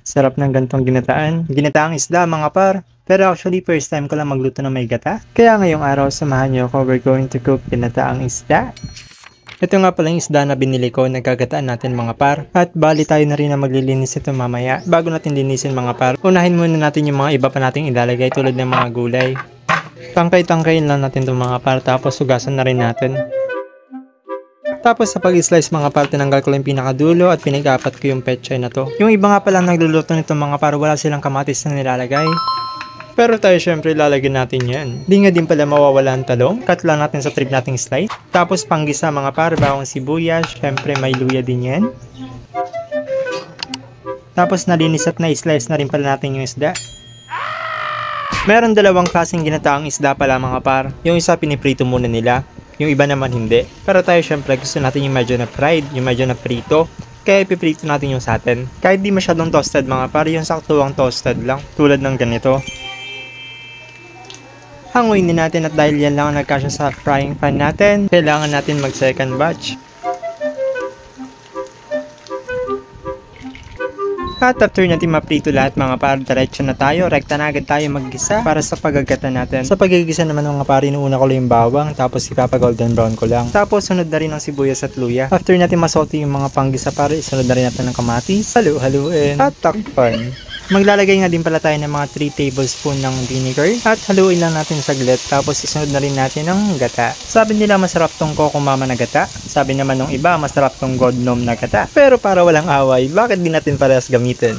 Sarap ng gantong ginataan. Ginataang isda mga par. Pero actually first time ko lang magluto ng may gata. Kaya ngayong araw samahan niyo ako, we're going to cook ginataang isda. Ito nga pala yung isda na binili ko, nagkagataan natin mga par. At bali tayo na rin na maglilinis ito mamaya. Bago natin linisin mga par, unahin muna natin yung mga iba pa nating ilalagay tulad ng mga gulay. Tangkay-tangkayin lang natin itong mga par, tapos hugasan na rin natin. Tapos sa pag-slice mga par, tinanggal ko lang yung pinakadulo at pinag-apat ko yung pechay na to. Yung iba nga pala nagluluto nito mga par, wala silang kamatis na nilalagay. Pero tayo syempre lalagyan natin yan. Di nga din pala mawawala ang talong. Cut lang natin sa trip nating slice. Tapos panggisa mga par, bawang sibuyas. Syempre may luya din yan. Tapos nalinis at na-slice na rin pala natin yung isda. Meron dalawang klaseng ginataang isda pala mga par. Yung isa piniprito muna nila. Yung iba naman hindi. Pero tayo syempre gusto natin yung medyo na fried, yung medyo na prito. Kaya ipiprito natin yung sa atin. Kahit di masyadong toasted mga par, yung saktuang toasted lang. Tulad ng ganito. Hanguin din natin at dahil yan lang ang nagkasya sa frying pan natin, kailangan natin mag second batch. At after natin maprito lahat mga par, diretso na tayo, rekta na agad tayo maggisa para sa pagagatan natin. Sa pagigisa naman mga par, inuuna ko lang yung bawang, tapos ipapa golden brown ko lang. Tapos sunod na rin ang sibuyas at luya. After natin masote yung mga panggisa par, isunod na rin natin ng kamatis, halu-haluin, at takpan. Maglalagay nga din pala tayo ng mga 3 tablespoon ng vinegar at haluin lang natin saglit, tapos isunod na rin natin ng gata. Sabi nila masarap tong Coco Mama na gata, sabi naman ng iba masarap tong Godnom na gata. Pero para walang away, bakit di natin parehas gamitin?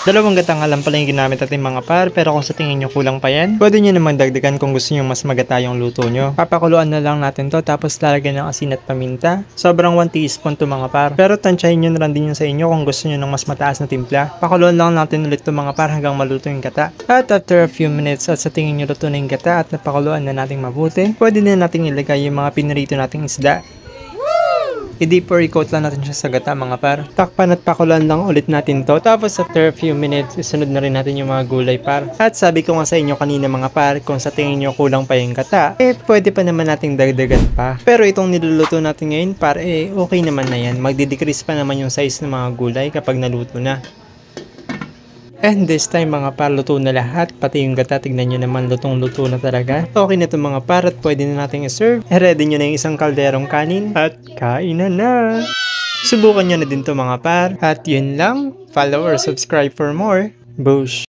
Dalawang gata nga lang pala yung ginamit natin mga par, pero kung sa tingin nyo kulang pa yan, pwede nyo naman dagdagan kung gusto nyo mas magata yung luto nyo. Papakuluan na lang natin to, tapos lalagyan ng asin at paminta. Sobrang 1 teaspoon to mga par, pero tansyahin nyo na lang din yun sa inyo kung gusto nyo ng mas mataas na timpla. Pakuluan lang natin ulit to mga par hanggang maluto yung gata. At after a few minutes at sa tingin nyo luto na yung gata at napakuluan na natin mabuti, pwede na natin ilagay yung mga pinirito nating isda. I-deep or i-coat lang natin siya sa gata mga par. Takpan at pakulan lang ulit natin to. Tapos after a few minutes, isunod na rin natin yung mga gulay par. At sabi ko nga sa inyo kanina mga par, kung sa tingin nyo kulang pa yung gata, pwede pa naman nating dagdagan pa. Pero itong niluluto natin ngayon par, okay naman na yan. Magdi-decrease pa naman yung size ng mga gulay kapag naluto na. And this time mga par, luto na lahat, pati yung gata, tignan nyo naman, lutong-luto na talaga. Okay na ito mga par at pwede na nating i-serve. Ready nyo na yung isang kalderong kanin at kainan na! Subukan nyo na din to mga par. At yun lang, follow or subscribe for more. Boosh!